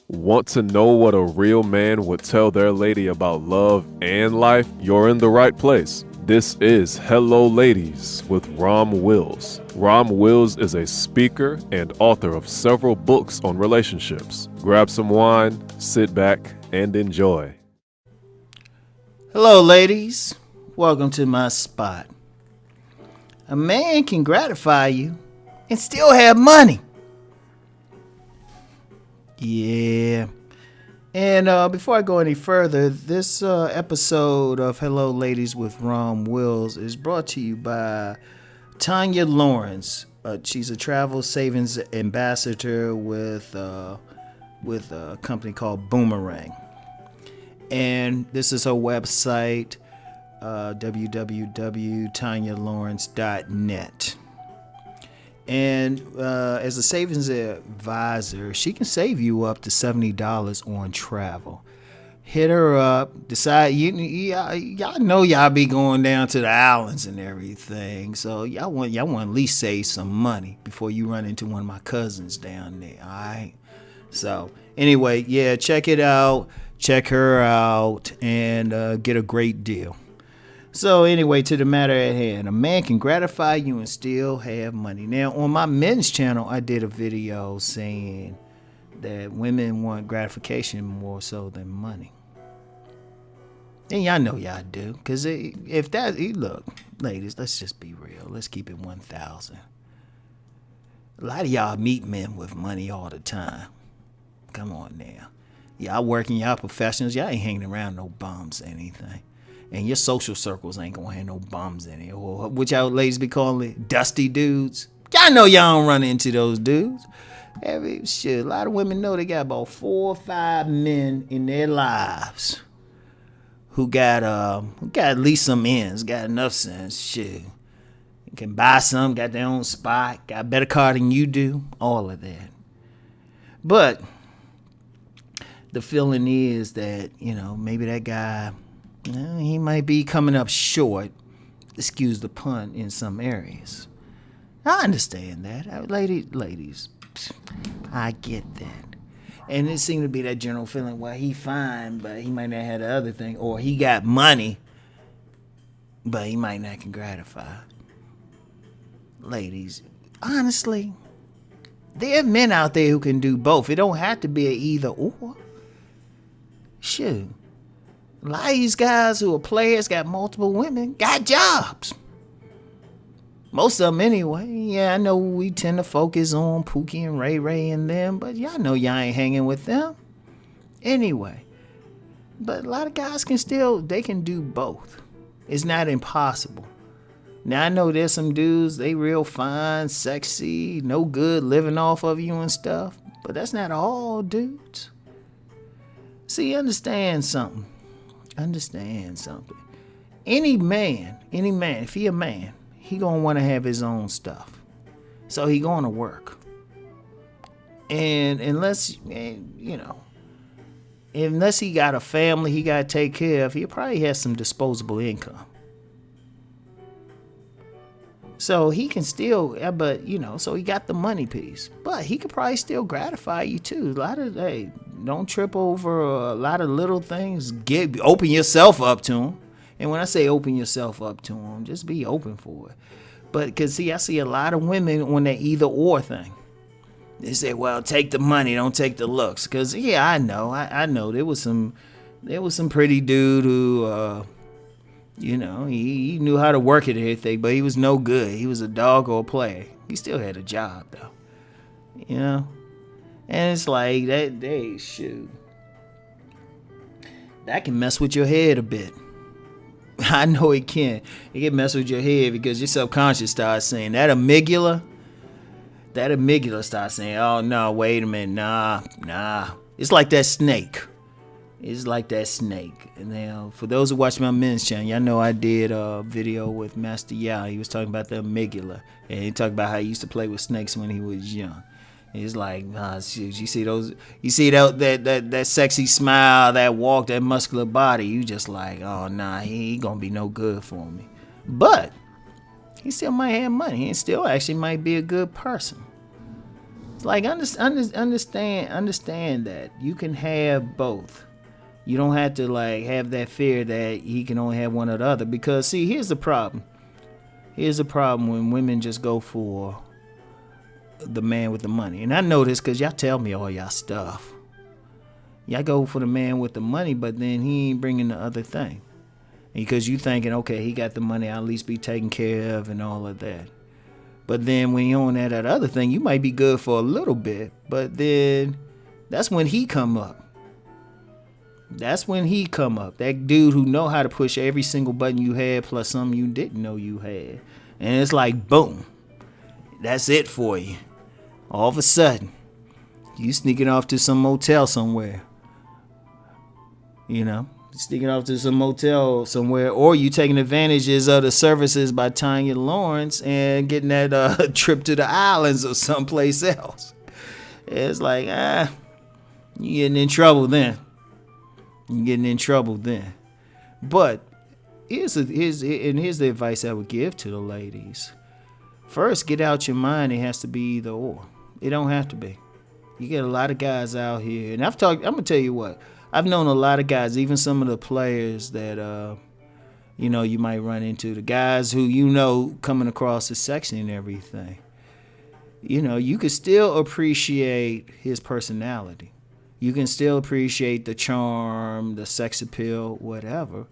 Want to know what a real man would tell their lady about love and life? You're in the right place. This is Hello Ladies with Rom Wills. Rom Wills is a speaker and author of several books on relationships. Grab some wine, sit back, and enjoy. Hello, ladies. Welcome to my spot. A man can gratify you and still have money. Yeah. And before I go any further, this episode of Hello Ladies with Rom Wills is brought to you by Tonya Lawrence. She's a travel savings ambassador with a company called Boomerang. And this is her website, www.tonyalawrence.net. And as a savings advisor, she can save you up to $70 on travel. Hit her up. Decide y'all know y'all be going down to the islands and everything, so y'all want to at least save some money before you run into one of my cousins down there. All right. So anyway, yeah, check it out. Check her out and get a great deal. So anyway, to the matter at hand, a man can gratify you and still have money. Now, on my men's channel, I did a video saying that women want gratification more so than money. And y'all know y'all do. Because if that, look, ladies, let's just be real. Let's keep it 1,000. A lot of y'all meet men with money all the time. Come on now. Y'all working, y'all professionals. Y'all ain't hanging around no bums or anything. And your social circles ain't gonna have no bums in it. Or what y'all ladies be calling it, dusty dudes. Y'all know y'all don't run into those dudes. A lot of women know they got about 4 or 5 men in their lives who got at least some ends, got enough sense. Shit. Can buy some, got their own spot, got a better car than you do, all of that. But the feeling is that, maybe that guy, he might be coming up short, excuse the pun, in some areas. I understand that. Ladies, I get that. And it seemed to be that general feeling, well, he fine, but he might not have the other thing. Or he got money, but he might not can gratify. Ladies, honestly, there are men out there who can do both. It don't have to be an either or. Shoot. A lot of these guys who are players, got multiple women, got jobs. Most of them anyway. Yeah, I know we tend to focus on Pookie and Ray Ray and them, but y'all know y'all ain't hanging with them. Anyway. But a lot of guys can do both. It's not impossible. Now, I know there's some dudes, they real fine, sexy, no good, living off of you and stuff. But that's not all dudes. See, understand something. Any man, if he a man, he gonna want to have his own stuff. So he gonna work. And unless he got a family he gotta take care of, he probably has some disposable income. So he can still, so he got the money piece. But he could probably still gratify you too. Don't trip over a lot of little things. Open yourself up to him. And when I say open yourself up to him, just be open for it. But because I see a lot of women on that either or thing. They say, well, take the money, don't take the looks. Because I know there was some pretty dude who he knew how to work it and everything, but he was no good. He was a dog or a player. He still had a job, though. And it's like, shoot. That can mess with your head a bit. I know it can. It can mess with your head because your subconscious starts saying, that amygdala starts saying, oh, no, wait a minute, nah. It's like that snake. And now, for those who watch my men's channel, y'all know I did a video with Master Yao. He was talking about the amygdala. And he talked about how he used to play with snakes when he was young. It's like, shoot, you see that sexy smile, that walk, that muscular body. You just like, oh, nah, he ain't gonna be no good for me. But he still might have money. He still actually might be a good person. It's like understand that you can have both. You don't have to like have that fear that he can only have one or the other. Because see, here's the problem. Here's the problem when women just go for the man with the money. And I know this because y'all tell me all y'all stuff. Y'all go for the man with the money, but then he ain't bringing the other thing. Because you thinking, okay, he got the money, I'll at least be taken care of and all of that. But then when you own that other thing, you might be good for a little bit. But then that's when he come up. That's when he come up. That dude who know how to push every single button you had plus some you didn't know you had. And it's like, boom. That's it for you. All of a sudden, you sneaking off to some motel somewhere. You know, sneaking off to some motel somewhere. Or you taking advantages of the services by Tonya Lawrence and getting that trip to the islands or someplace else. It's like, you getting in trouble then. You're getting in trouble then. But here's the advice I would give to the ladies. First, get out your mind it has to be either or. It don't have to be. You get a lot of guys out here. And I'm going to tell you what. I've known a lot of guys, even some of the players that, you might run into. The guys who, coming across the section and everything. You can still appreciate his personality. You can still appreciate the charm, the sex appeal, whatever.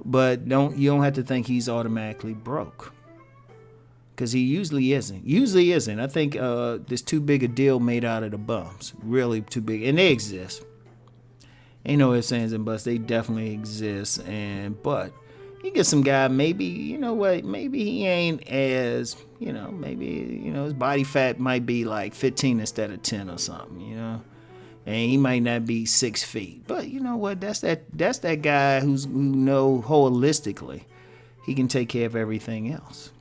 But you don't have to think he's automatically broke. Because he usually isn't. I think there's too big a deal made out of the bums. Really too big. And they exist. Ain't no ifs, ands, and buts. They definitely exist. But you get some guy, maybe, maybe he ain't as, maybe, his body fat might be like 15 instead of 10 or something, And he might not be 6 feet. But you know what? That's that guy who know holistically he can take care of everything else.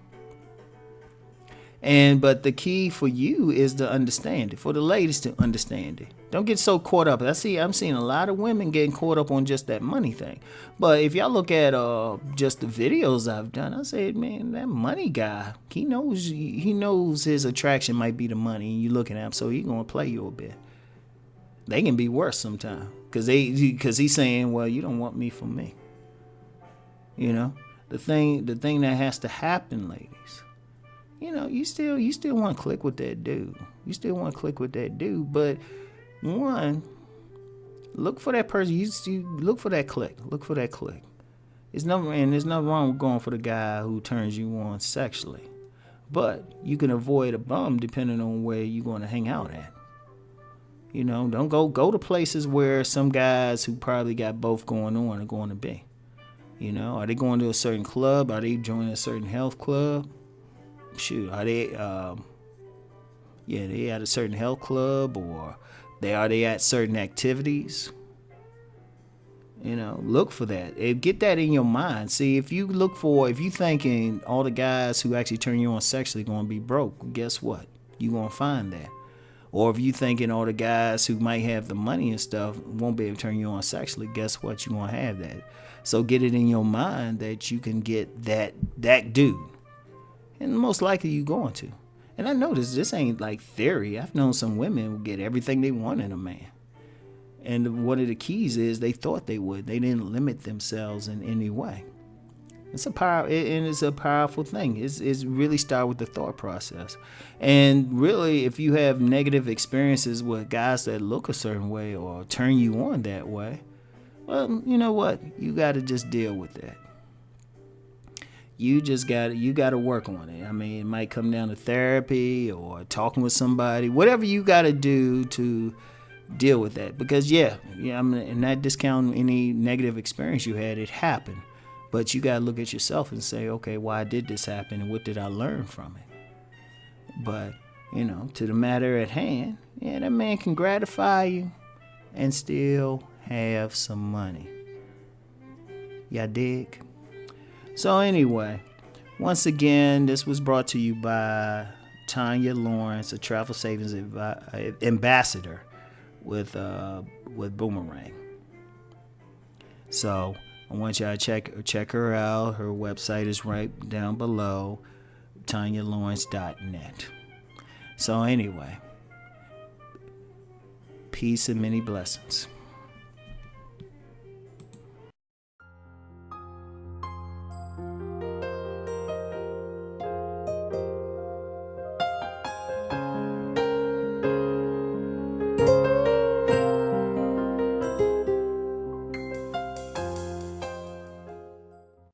But the key for you is to understand it. For the ladies to understand it. Don't get so caught up. I'm seeing a lot of women getting caught up on just that money thing. But if y'all look at just the videos I've done, I said, man, that money guy, he knows his attraction might be the money, and you looking at him, so he's gonna play you a bit. They can be worse sometimes because he's saying, well, you don't want me for me. The thing that has to happen, ladies. You still want to click with that dude. You still want to click with that dude, but one, look for that person. You look for that click. Look for that click. There's nothing wrong with going for the guy who turns you on sexually, but you can avoid a bum depending on where you're going to hang out at. Don't go to places where some guys who probably got both going on are going to be. Are they going to a certain club? Are they joining a certain health club? Shoot, are they they at a certain health club, or are they at certain activities? Look for that. Get that in your mind. See, if you thinking all the guys who actually turn you on sexually going to be broke, guess what? You going to find that. Or if you thinking all the guys who might have the money and stuff won't be able to turn you on sexually, guess what? You going to have that. So get it in your mind that you can get that dude. And most likely you going to. And I know this ain't like theory. I've known some women who get everything they want in a man. And one of the keys is they thought they would. They didn't limit themselves in any way. It's a powerful thing. It's really start with the thought process. And really, if you have negative experiences with guys that look a certain way or turn you on that way, well, you know what? You got to just deal with that. You got to work on it. I mean, it might come down to therapy or talking with somebody, whatever you got to do to deal with that. Because I'm not discounting any negative experience you had. It happened. But you got to look at yourself and say, okay, why did this happen and what did I learn from it? But, to the matter at hand, that man can gratify you and still have some money. Y'all dig? So anyway, once again, this was brought to you by Tonya Lawrence, a travel savings ambassador with Boomerang. So I want y'all to check her out. Her website is right down below, TonyaLawrence.net. So anyway, Peace and many blessings.